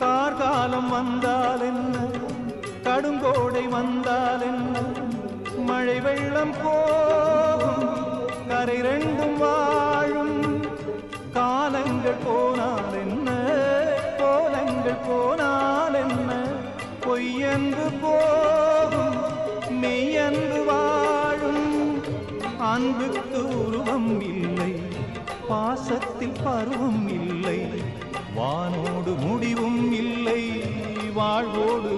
கார்காலம் வந்தால் என்ன, கடுங்கோடை வந்தால் என்ன, மழை வெள்ளம் போகும், கரை ரெண்டும் வாழும். காலங்கள் போனால் என்ன, கோலங்கள் போனால் என்ன, பொய்யென்று போகும், மெய்யென்று வாழும். அன்புக்கு உருவம் இல்லை, பாசத்தில் பருவம் இல்லை, வானோடு முடிவும் இல்லை, வாழ்வோடு